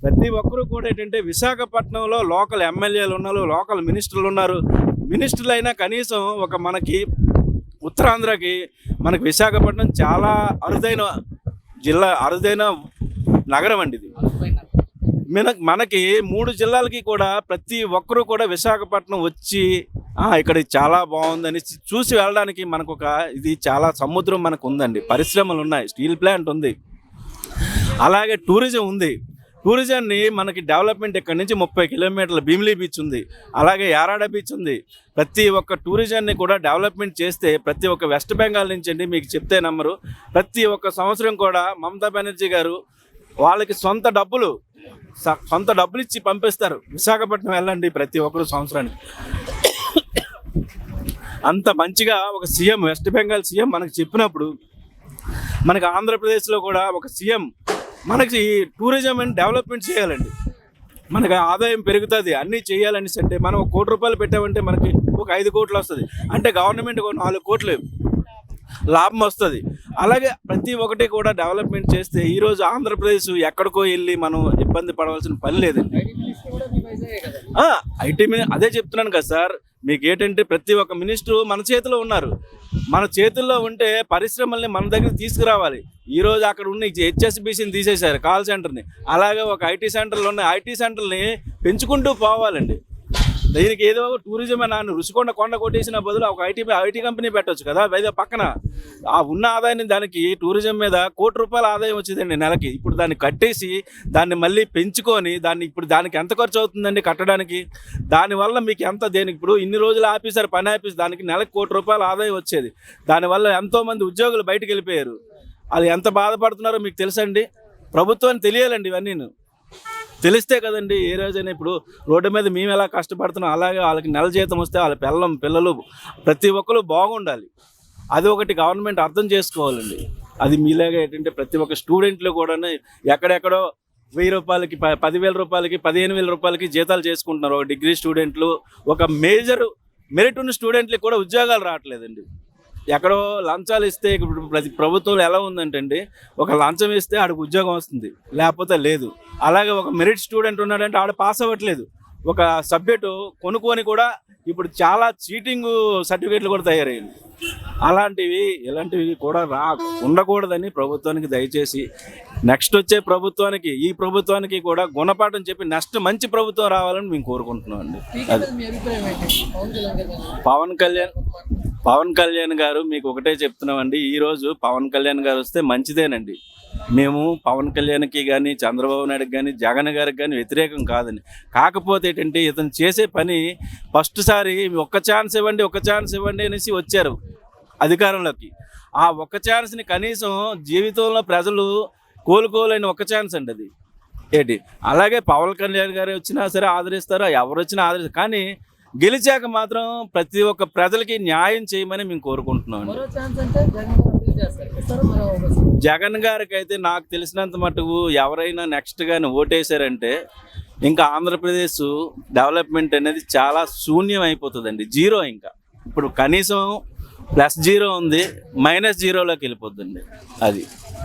ప్రతి ఒక్కరూ కూడా ఏంటంటే విశాఖపట్నంలో లోకల్ ఎమ్మెల్యేలు ఉన్నారు, లోకల్ మినిస్టర్లు ఉన్నారు. మినిస్టర్లు అయినా కనీసం ఒక మనకి ఉత్తరాంధ్రకి మనకి విశాఖపట్నం చాలా అరుదైన జిల్లా, అరుదైన నగరం అండి ఇది. మనకి 3 జిల్లాలకి కూడా ప్రతి ఒక్కరూ కూడా విశాఖపట్నం వచ్చి ఇక్కడ చాలా బాగుందని చూసి వెళ్ళడానికి మనకు ఇది చాలా సముద్రం మనకు ఉందండి. పరిశ్రమలు ఉన్నాయి, స్టీల్ ప్లాంట్ ఉంది, అలాగే టూరిజం ఉంది. టూరిజంని మనకి డెవలప్మెంట్ ఇక్కడ నుంచి 30 కిలోమీటర్ల భీమిలీ బీచ్ ఉంది, అలాగే యారాడ బీచ్ ఉంది. ప్రతి ఒక్క టూరిజంని కూడా డెవలప్మెంట్ చేస్తే ప్రతి ఒక్క వెస్ట్ బెంగాల్ నుంచి అండి, మీకు చెప్తే నమ్మరు, ప్రతి ఒక్క సంవత్సరం కూడా మమతా బెనర్జీ గారు వాళ్ళకి సొంత డబ్బులు ఇచ్చి పంపిస్తారు. విశాఖపట్నం వెళ్ళండి ప్రతి ఒక్కరు సంవత్సరానికి. అంత మంచిగా ఒక సీఎం, వెస్ట్ బెంగాల్ సీఎం మనకు చెప్పినప్పుడు మనకి ఆంధ్రప్రదేశ్లో కూడా ఒక సీఎం మనకి టూరిజం అని డెవలప్మెంట్ చేయాలండి. మనకి ఆదాయం పెరుగుతుంది, అన్నీ చేయాలని అంటే మనం 1 కోటి రూపాయలు పెట్టామంటే మనకి ఒక 5 కోట్లు వస్తుంది, అంటే గవర్నమెంట్కి 4 కోట్లు లాభం వస్తుంది. అలాగే ప్రతి ఒక్కటి కూడా డెవలప్మెంట్ చేస్తే ఈరోజు ఆంధ్రప్రదేశ్ ఎక్కడికో వెళ్ళి మనం ఇబ్బంది పడవలసిన పని లేదండి. ఐటీ అదే చెప్తున్నాను కదా సార్, మీకు ఏంటంటే ప్రతి ఒక్క మినిస్టరు మన చేతిలో ఉన్నారు. మన చేతుల్లో ఉంటే పరిశ్రమల్ని మన దగ్గర తీసుకురావాలి. ఈరోజు అక్కడ ఉన్న హెచ్ఎస్బీసీని తీసేశారు, కాల్ సెంటర్ని. అలాగే ఒక ఐటీ సెంటర్లు ఉన్నాయి, ఐటీ సెంటర్ని పెంచుకుంటూ పోవాలండి. దీనికి ఏదో టూరిజం అని రుషికొండ కొండ కొట్టేసిన బదులు ఒక ఐటీ కంపెనీ పెట్టవచ్చు కదా. అయితే పక్కన ఉన్న ఆదాయాన్ని దానికి టూరిజం మీద 1 కోటి రూపాయల ఆదాయం వచ్చిందండి నెలకి. ఇప్పుడు దాన్ని కట్టేసి దాన్ని మళ్ళీ పెంచుకొని దానికి ఎంత ఖర్చు అవుతుందండి కట్టడానికి? దానివల్ల మీకు ఎంత దేనికి ఇప్పుడు ఇన్ని రోజులు ఆపేశారు, పని ఆపేసి దానికి నెలకు 1 కోటి రూపాయల ఆదాయం వచ్చేది. దానివల్ల ఎంతోమంది ఉద్యోగులు బయటకు వెళ్ళిపోయారు. అది ఎంత బాధపడుతున్నారో మీకు తెలుసండి. ప్రభుత్వానికి తెలియాలండి ఇవన్నీ. తెలిస్తే కదండి ఏ రోజైనా. ఇప్పుడు రోడ్డు మీద మేము ఎలా కష్టపడుతున్నాం అలాగే వాళ్ళకి నెల జీతం వస్తే వాళ్ళ పిల్లలు ప్రతి ఒక్కరు బాగుండాలి. అది ఒకటి గవర్నమెంట్ అర్థం చేసుకోవాలండి. అది మీలాగా ఏంటంటే ప్రతి ఒక్క స్టూడెంట్లు కూడా ఎక్కడెక్కడో 1000 రూపాయలకి 10,000 రూపాయలకి 15,000 రూపాయలకి జీతాలు చేసుకుంటున్నారు. ఒక డిగ్రీ స్టూడెంట్లు, ఒక మేజర్ మెరిట్ ఉన్న స్టూడెంట్లకి కూడా ఉద్యోగాలు రావట్లేదండి. ఎక్కడో లంచాలు ఇస్తే ఇప్పుడు ప్రతి ప్రభుత్వంలో ఎలా ఉందంటే ఒక లంచం ఇస్తే ఆడికి ఉద్యోగం వస్తుంది, లేకపోతే లేదు. అలాగే ఒక మెరిట్ స్టూడెంట్ ఉన్నాడంటే ఆడ పాస్ అవ్వట్లేదు. ఒక సబ్జెక్టు కొనుక్కొని కూడా ఇప్పుడు చాలా చీటింగ్ సర్టిఫికేట్లు కూడా తయారయ్యాయి. ఇలాంటివి కూడా ఉండకూడదని ప్రభుత్వానికి దయచేసి నెక్స్ట్ వచ్చే ప్రభుత్వానికి, ఈ ప్రభుత్వానికి కూడా గుణపాఠం చెప్పి నెక్స్ట్ మంచి ప్రభుత్వం రావాలని మేము కోరుకుంటున్నాం అండి. అది పవన్ కళ్యాణ్ గారు మీకు ఒకటే చెప్తున్నామండి, ఈరోజు పవన్ కళ్యాణ్ గారు వస్తే మంచిదేనండి. మేము పవన్ కళ్యాణ్కి కానీ, చంద్రబాబు నాయుడుకి కానీ, జగన్ గారికి కానీ వ్యతిరేకం కాదండి. కాకపోతే ఏంటంటే ఇతను చేసే పని ఫస్ట్ సారి ఒక్క ఛాన్స్ ఇవ్వండి అనేసి వచ్చారు అధికారంలోకి. ఆ ఒక్క ఛాన్స్ని కనీసం జీవితంలో ప్రజలు కోలుకోలేని ఒక్క ఛాన్స్ అండి అది ఏంటి. అలాగే పవన్ కళ్యాణ్ గారు వచ్చినా సరే ఆదరిస్తారు, ఎవరు వచ్చినా ఆదరిస్తారు. కానీ గెలిచాక మాత్రం ప్రతి ఒక్క ప్రజలకి న్యాయం చేయమని మేము కోరుకుంటున్నాం. జగన్ గారికి అయితే నాకు తెలిసినంత మటుకు ఎవరైనా నెక్స్ట్ కానీ ఓటేశారంటే ఇంకా ఆంధ్రప్రదేశ్ డెవలప్మెంట్ అనేది చాలా శూన్యం అయిపోతుందండి. జీరో. ఇంకా ఇప్పుడు కనీసం +0 ఉంది, -0లోకి వెళ్ళిపోతుందండి అది.